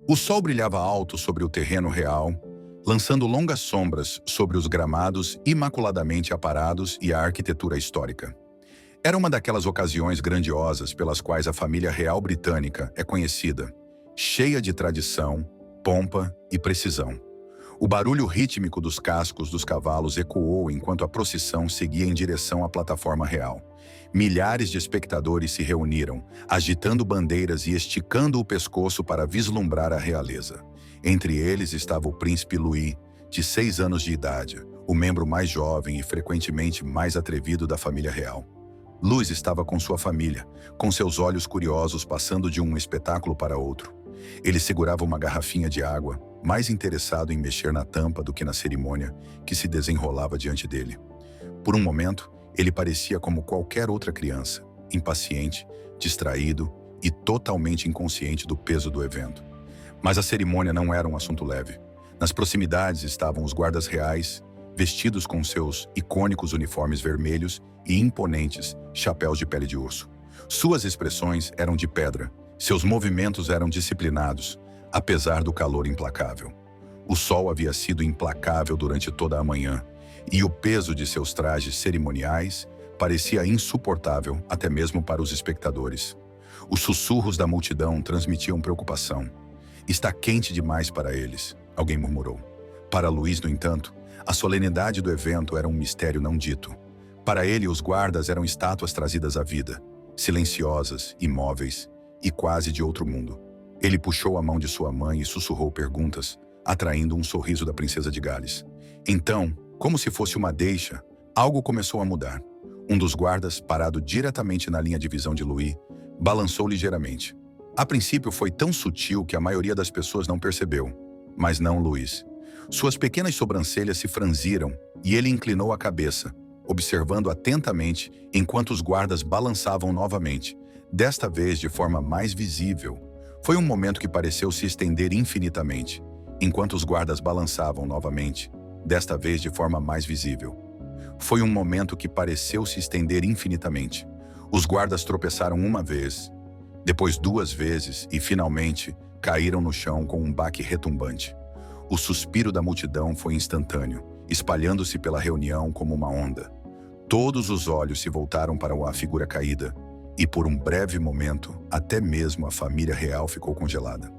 O sol brilhava alto sobre o terreno real, lançando longas sombras sobre os gramados imaculadamente aparados e a arquitetura histórica. Era uma daquelas ocasiões grandiosas pelas quais a família real britânica é conhecida, cheia de tradição, pompa e precisão. O barulho rítmico dos cascos dos cavalos ecoou enquanto a procissão seguia em direção à plataforma real. Milhares de espectadores se reuniram, agitando bandeiras e esticando o pescoço para vislumbrar a realeza. Entre eles estava o príncipe Louis, de 6 anos de idade, o membro mais jovem e frequentemente mais atrevido da família real. Louis estava com sua família, com seus olhos curiosos passando de um espetáculo para outro. Ele segurava uma garrafinha de água, mais interessado em mexer na tampa do que na cerimônia que se desenrolava diante dele. Por um momento, ele parecia como qualquer outra criança, impaciente, distraído e totalmente inconsciente do peso do evento. Mas a cerimônia não era um assunto leve. Nas proximidades estavam os guardas reais, vestidos com seus icônicos uniformes vermelhos e imponentes chapéus de pele de urso. Suas expressões eram de pedra, seus movimentos eram disciplinados, apesar do calor implacável. O sol havia sido implacável durante toda a manhã, e o peso de seus trajes cerimoniais parecia insuportável até mesmo para os espectadores. Os sussurros da multidão transmitiam preocupação. "Está quente demais para eles", alguém murmurou. Para Louis, no entanto, a solenidade do evento era um mistério não dito. Para ele, os guardas eram estátuas trazidas à vida, silenciosas, imóveis e quase de outro mundo. Ele puxou a mão de sua mãe e sussurrou perguntas, atraindo um sorriso da princesa de Gales. Então, como se fosse uma deixa, algo começou a mudar. Um dos guardas, parado diretamente na linha de visão de Louis, balançou ligeiramente. A princípio foi tão sutil que a maioria das pessoas não percebeu, mas não Louis. Suas pequenas sobrancelhas se franziram e ele inclinou a cabeça, observando atentamente enquanto os guardas balançavam novamente, desta vez de forma mais visível. Foi um momento que pareceu se estender infinitamente, enquanto os guardas balançavam novamente, desta vez de forma mais visível. Foi um momento que pareceu se estender infinitamente. Os guardas tropeçaram uma vez, depois 2 vezes e, finalmente, caíram no chão com um baque retumbante. O suspiro da multidão foi instantâneo, espalhando-se pela reunião como uma onda. Todos os olhos se voltaram para a figura caída, e por um breve momento, até mesmo a família real ficou congelada.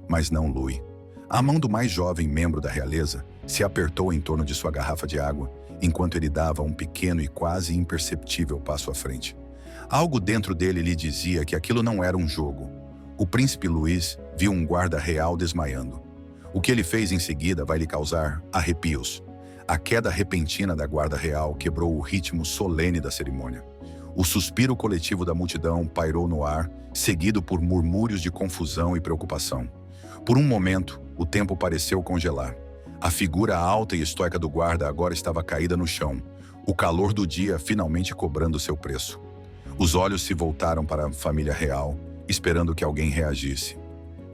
Mas não Louis. A mão do mais jovem membro da realeza se apertou em torno de sua garrafa de água, enquanto ele dava um pequeno e quase imperceptível passo à frente. Algo dentro dele lhe dizia que aquilo não era um jogo. O príncipe Louis viu um guarda real desmaiando. O que ele fez em seguida vai lhe causar arrepios. A queda repentina da guarda real quebrou o ritmo solene da cerimônia. O suspiro coletivo da multidão pairou no ar, seguido por murmúrios de confusão e preocupação. Por um momento, o tempo pareceu congelar. A figura alta e estoica do guarda agora estava caída no chão, o calor do dia finalmente cobrando seu preço. Os olhos se voltaram para a família real, esperando que alguém reagisse.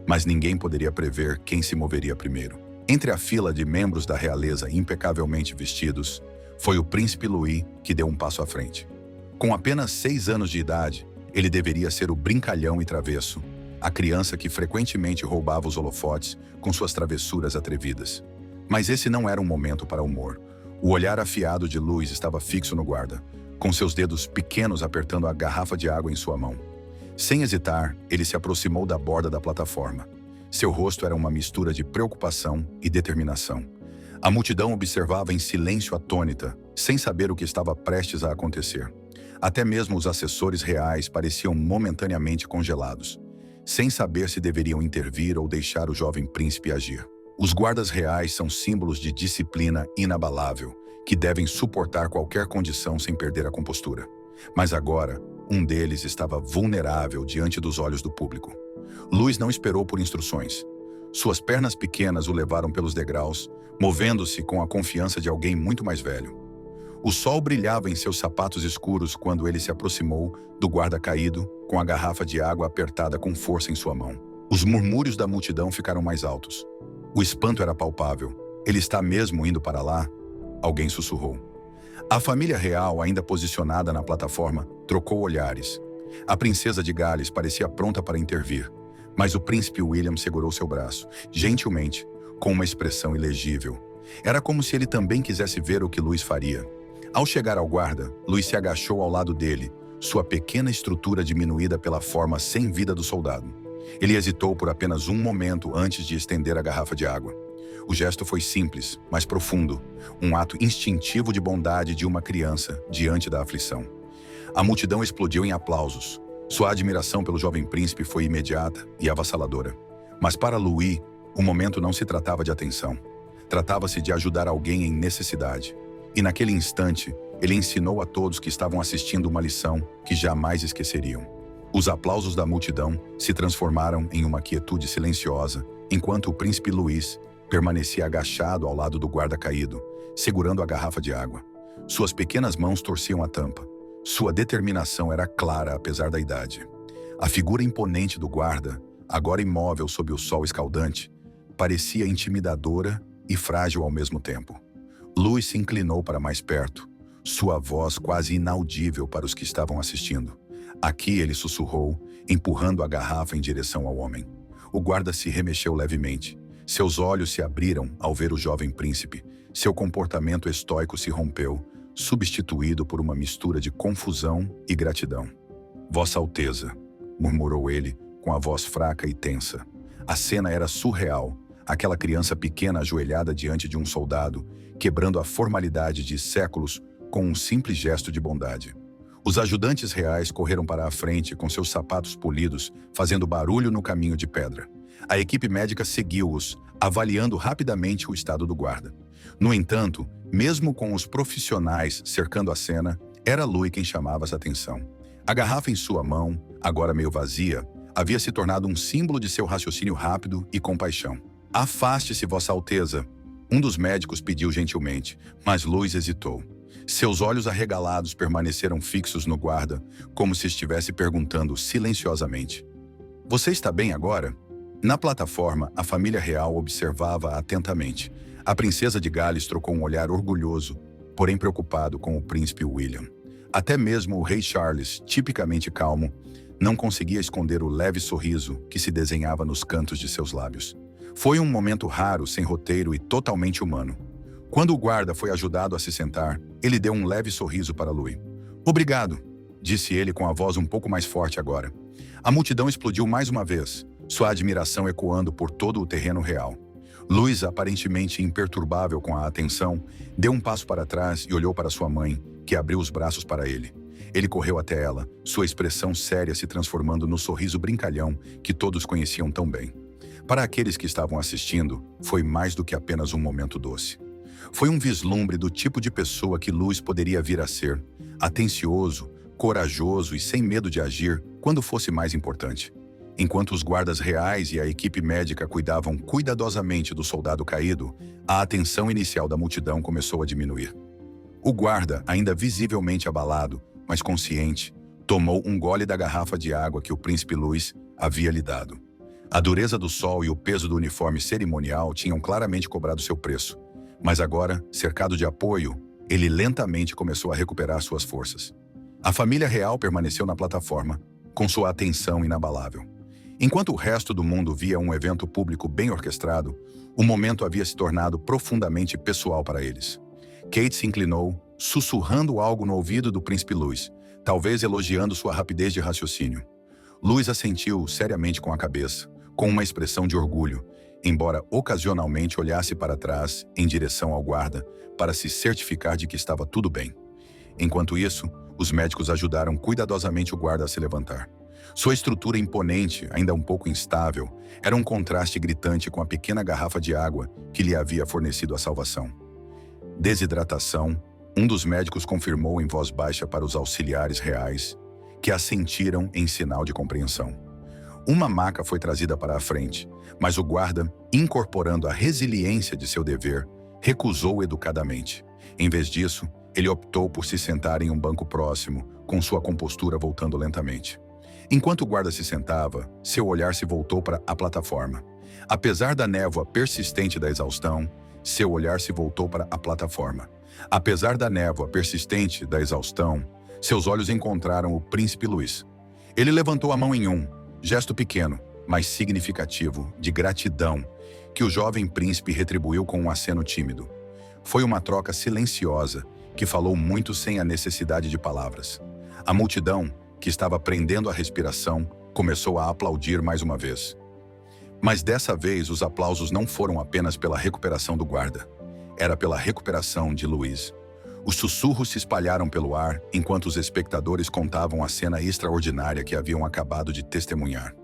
Mas ninguém poderia prever quem se moveria primeiro. Entre a fila de membros da realeza impecavelmente vestidos, foi o príncipe Louis que deu um passo à frente. Com apenas 6 anos de idade, ele deveria ser o brincalhão e travesso, a criança que frequentemente roubava os holofotes com suas travessuras atrevidas. Mas esse não era um momento para humor. O olhar afiado de Louis estava fixo no guarda, com seus dedos pequenos apertando a garrafa de água em sua mão. Sem hesitar, ele se aproximou da borda da plataforma. Seu rosto era uma mistura de preocupação e determinação. A multidão observava em silêncio atônita, sem saber o que estava prestes a acontecer. Até mesmo os assessores reais pareciam momentaneamente congelados, sem saber se deveriam intervir ou deixar o jovem príncipe agir. Os guardas reais são símbolos de disciplina inabalável, que devem suportar qualquer condição sem perder a compostura. Mas agora, um deles estava vulnerável diante dos olhos do público. Louis não esperou por instruções. Suas pernas pequenas o levaram pelos degraus, movendo-se com a confiança de alguém muito mais velho. O sol brilhava em seus sapatos escuros quando ele se aproximou do guarda caído, com a garrafa de água apertada com força em sua mão. Os murmúrios da multidão ficaram mais altos. O espanto era palpável. "Ele está mesmo indo para lá?" Alguém sussurrou. A família real, ainda posicionada na plataforma, trocou olhares. A princesa de Gales parecia pronta para intervir, Mas o príncipe William segurou seu braço, gentilmente, com uma expressão ilegível. Era como se ele também quisesse ver o que Louis faria. Ao chegar ao guarda, Louis se agachou ao lado dele, sua pequena estrutura diminuída pela forma sem vida do soldado. Ele hesitou por apenas um momento antes de estender a garrafa de água. O gesto foi simples, mas profundo, um ato instintivo de bondade de uma criança diante da aflição. A multidão explodiu em aplausos. Sua admiração pelo jovem príncipe foi imediata e avassaladora. Mas para Louis, o momento não se tratava de atenção. Tratava-se de ajudar alguém em necessidade. E naquele instante, ele ensinou a todos que estavam assistindo uma lição que jamais esqueceriam. Os aplausos da multidão se transformaram em uma quietude silenciosa, enquanto o príncipe Louis permanecia agachado ao lado do guarda caído, segurando a garrafa de água. Suas pequenas mãos torciam a tampa. Sua determinação era clara apesar da idade. A figura imponente do guarda, agora imóvel sob o sol escaldante, parecia intimidadora e frágil ao mesmo tempo. Louis se inclinou para mais perto, sua voz quase inaudível para os que estavam assistindo. Aqui ele sussurrou, empurrando a garrafa em direção ao homem. O guarda se remexeu levemente. Seus olhos se abriram ao ver o jovem príncipe. Seu comportamento estoico se rompeu, substituído por uma mistura de confusão e gratidão. Vossa Alteza, murmurou ele, com a voz fraca e tensa. A cena era surreal. Aquela criança pequena ajoelhada diante de um soldado, quebrando a formalidade de séculos com um simples gesto de bondade. Os ajudantes reais correram para a frente com seus sapatos polidos, fazendo barulho no caminho de pedra. A equipe médica seguiu-os, avaliando rapidamente o estado do guarda. No entanto, mesmo com os profissionais cercando a cena, era Louis quem chamava a atenção. A garrafa em sua mão, agora meio vazia, havia se tornado um símbolo de seu raciocínio rápido e compaixão. Afaste-se, Vossa Alteza, um dos médicos pediu gentilmente, mas Louis hesitou. Seus olhos arregalados permaneceram fixos no guarda, como se estivesse perguntando silenciosamente: Você está bem agora? Na plataforma, a família real observava atentamente. A princesa de Gales trocou um olhar orgulhoso, porém preocupado com o príncipe William. Até mesmo o rei Charles, tipicamente calmo, não conseguia esconder o leve sorriso que se desenhava nos cantos de seus lábios. Foi um momento raro, sem roteiro e totalmente humano. Quando o guarda foi ajudado a se sentar, ele deu um leve sorriso para Louis. Obrigado, disse ele com a voz um pouco mais forte agora. A multidão explodiu mais uma vez, sua admiração ecoando por todo o terreno real. Louis, aparentemente imperturbável com a atenção, deu um passo para trás e olhou para sua mãe, que abriu os braços para ele. Ele correu até ela, sua expressão séria se transformando no sorriso brincalhão que todos conheciam tão bem. Para aqueles que estavam assistindo, foi mais do que apenas um momento doce. Foi um vislumbre do tipo de pessoa que Louis poderia vir a ser, atencioso, corajoso e sem medo de agir quando fosse mais importante. Enquanto os guardas reais e a equipe médica cuidavam cuidadosamente do soldado caído, a atenção inicial da multidão começou a diminuir. O guarda, ainda visivelmente abalado, mas consciente, tomou um gole da garrafa de água que o príncipe Louis havia lhe dado. A dureza do sol e o peso do uniforme cerimonial tinham claramente cobrado seu preço. Mas agora, cercado de apoio, ele lentamente começou a recuperar suas forças. A família real permaneceu na plataforma, com sua atenção inabalável. Enquanto o resto do mundo via um evento público bem orquestrado, o momento havia se tornado profundamente pessoal para eles. Kate se inclinou, sussurrando algo no ouvido do príncipe Louis, talvez elogiando sua rapidez de raciocínio. Louis assentiu seriamente com a cabeça, com uma expressão de orgulho, embora ocasionalmente olhasse para trás em direção ao guarda para se certificar de que estava tudo bem. Enquanto isso, os médicos ajudaram cuidadosamente o guarda a se levantar. Sua estrutura imponente, ainda um pouco instável, era um contraste gritante com a pequena garrafa de água que lhe havia fornecido a salvação. Desidratação, um dos médicos confirmou em voz baixa para os auxiliares reais, que assentiram em sinal de compreensão. Uma maca foi trazida para a frente, mas o guarda, incorporando a resiliência de seu dever, recusou educadamente. Em vez disso, ele optou por se sentar em um banco próximo, com sua compostura voltando lentamente. Enquanto o guarda se sentava, seu olhar se voltou para a plataforma. Apesar da névoa persistente da exaustão, seu olhar se voltou para a plataforma. Apesar da névoa persistente da exaustão, seus olhos encontraram o príncipe Louis. Ele levantou a mão em um gesto pequeno, mas significativo, de gratidão, que o jovem príncipe retribuiu com um aceno tímido. Foi uma troca silenciosa, que falou muito sem a necessidade de palavras. A multidão, que estava prendendo a respiração, começou a aplaudir mais uma vez. Mas dessa vez os aplausos não foram apenas pela recuperação do guarda. Era pela recuperação de Louise. Os sussurros se espalharam pelo ar enquanto os espectadores contavam a cena extraordinária que haviam acabado de testemunhar.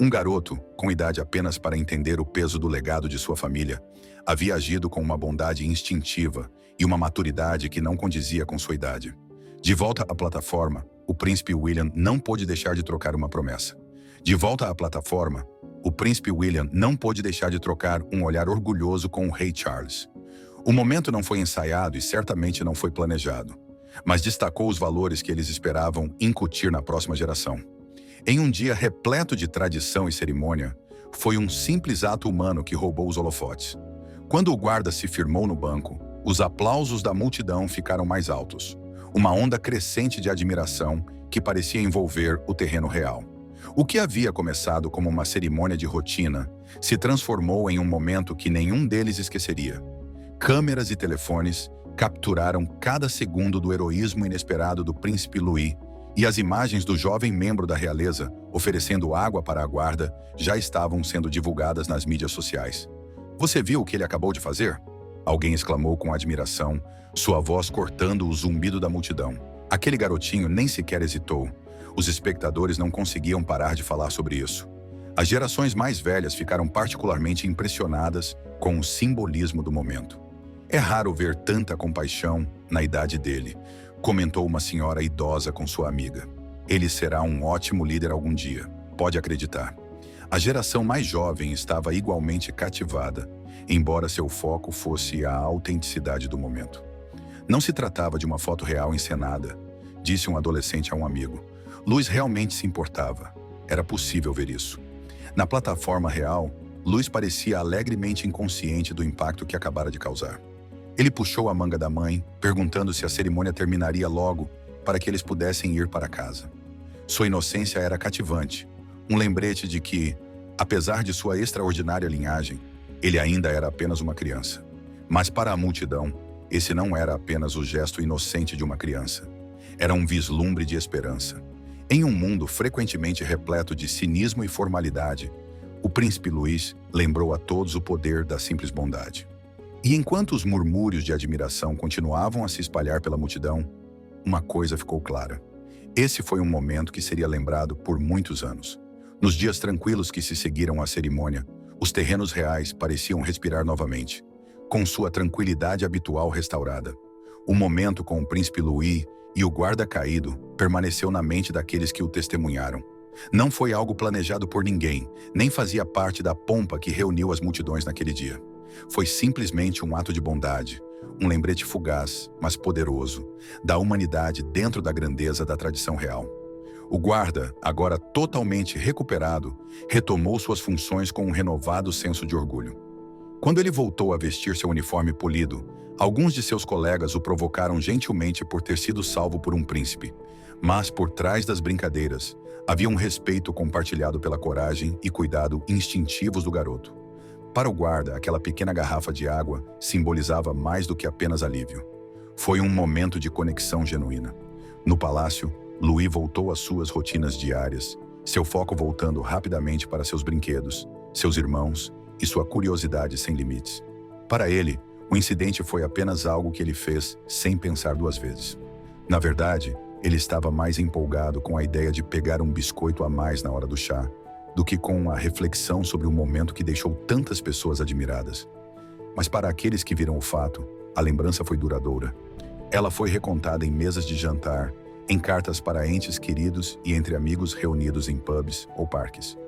Um garoto, com idade apenas para entender o peso do legado de sua família, havia agido com uma bondade instintiva e uma maturidade que não condizia com sua idade. De volta à plataforma, o príncipe William não pôde deixar de trocar uma promessa. De volta à plataforma, o príncipe William não pôde deixar de trocar um olhar orgulhoso com o rei Charles. O momento não foi ensaiado e certamente não foi planejado, mas destacou os valores que eles esperavam incutir na próxima geração. Em um dia repleto de tradição e cerimônia, foi um simples ato humano que roubou os holofotes. Quando o guarda se firmou no banco, os aplausos da multidão ficaram mais altos. Uma onda crescente de admiração que parecia envolver o terreno real. O que havia começado como uma cerimônia de rotina se transformou em um momento que nenhum deles esqueceria. Câmeras e telefones capturaram cada segundo do heroísmo inesperado do príncipe Louis, e as imagens do jovem membro da realeza oferecendo água para a guarda já estavam sendo divulgadas nas mídias sociais. "Você viu o que ele acabou de fazer?" Alguém exclamou com admiração, sua voz cortando o zumbido da multidão. Aquele garotinho nem sequer hesitou. Os espectadores não conseguiam parar de falar sobre isso. As gerações mais velhas ficaram particularmente impressionadas com o simbolismo do momento. "É raro ver tanta compaixão na idade dele", comentou uma senhora idosa com sua amiga. "Ele será um ótimo líder algum dia, pode acreditar." A geração mais jovem estava igualmente cativada, embora seu foco fosse a autenticidade do momento. "Não se tratava de uma foto real encenada", disse um adolescente a um amigo. Louis realmente se importava. Era possível ver isso. Na plataforma real, Louis parecia alegremente inconsciente do impacto que acabara de causar. Ele puxou a manga da mãe, perguntando se a cerimônia terminaria logo para que eles pudessem ir para casa. Sua inocência era cativante, um lembrete de que, apesar de sua extraordinária linhagem, ele ainda era apenas uma criança. Mas para a multidão, esse não era apenas o gesto inocente de uma criança. Era um vislumbre de esperança. Em um mundo frequentemente repleto de cinismo e formalidade, o príncipe Louis lembrou a todos o poder da simples bondade. E enquanto os murmúrios de admiração continuavam a se espalhar pela multidão, uma coisa ficou clara. Esse foi um momento que seria lembrado por muitos anos. Nos dias tranquilos que se seguiram à cerimônia, os terrenos reais pareciam respirar novamente, com sua tranquilidade habitual restaurada. O momento com o príncipe Louis e o guarda caído permaneceu na mente daqueles que o testemunharam. Não foi algo planejado por ninguém, nem fazia parte da pompa que reuniu as multidões naquele dia. Foi simplesmente um ato de bondade, um lembrete fugaz, mas poderoso, da humanidade dentro da grandeza da tradição real. O guarda, agora totalmente recuperado, retomou suas funções com um renovado senso de orgulho. Quando ele voltou a vestir seu uniforme polido, alguns de seus colegas o provocaram gentilmente por ter sido salvo por um príncipe. Mas por trás das brincadeiras, havia um respeito compartilhado pela coragem e cuidado instintivos do garoto. Para o guarda, aquela pequena garrafa de água simbolizava mais do que apenas alívio. Foi um momento de conexão genuína. No palácio, Louis voltou às suas rotinas diárias, seu foco voltando rapidamente para seus brinquedos, seus irmãos e sua curiosidade sem limites. Para ele, o incidente foi apenas algo que ele fez sem pensar duas vezes. Na verdade, ele estava mais empolgado com a ideia de pegar um biscoito a mais na hora do chá, do que com a reflexão sobre o momento que deixou tantas pessoas admiradas. Mas para aqueles que viram o fato, a lembrança foi duradoura. Ela foi recontada em mesas de jantar, em cartas para entes queridos e entre amigos reunidos em pubs ou parques.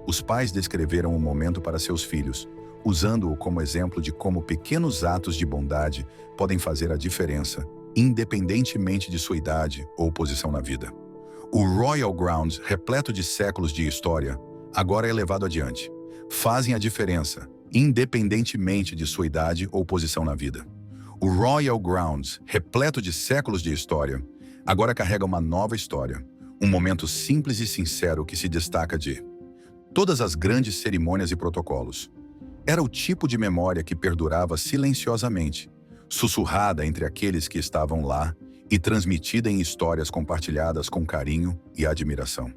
Os pais descreveram o momento para seus filhos, usando-o como exemplo de como pequenos atos de bondade podem fazer a diferença, independentemente de sua idade ou posição na vida. O Royal Grounds, repleto de séculos de história, agora é levado adiante. Fazem a diferença, independentemente de sua idade ou posição na vida. O Royal Grounds, repleto de séculos de história, agora carrega uma nova história, um momento simples e sincero que se destaca de: todas as grandes cerimônias e protocolos. Era o tipo de memória que perdurava silenciosamente, sussurrada entre aqueles que estavam lá e transmitida em histórias compartilhadas com carinho e admiração.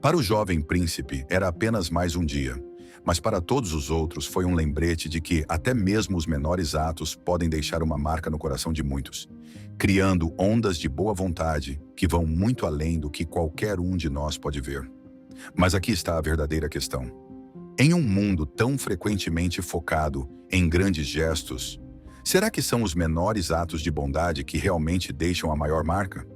Para o jovem príncipe, era apenas mais um dia, mas para todos os outros foi um lembrete de que até mesmo os menores atos podem deixar uma marca no coração de muitos, criando ondas de boa vontade que vão muito além do que qualquer um de nós pode ver. Mas aqui está a verdadeira questão. Em um mundo tão frequentemente focado em grandes gestos, será que são os menores atos de bondade que realmente deixam a maior marca?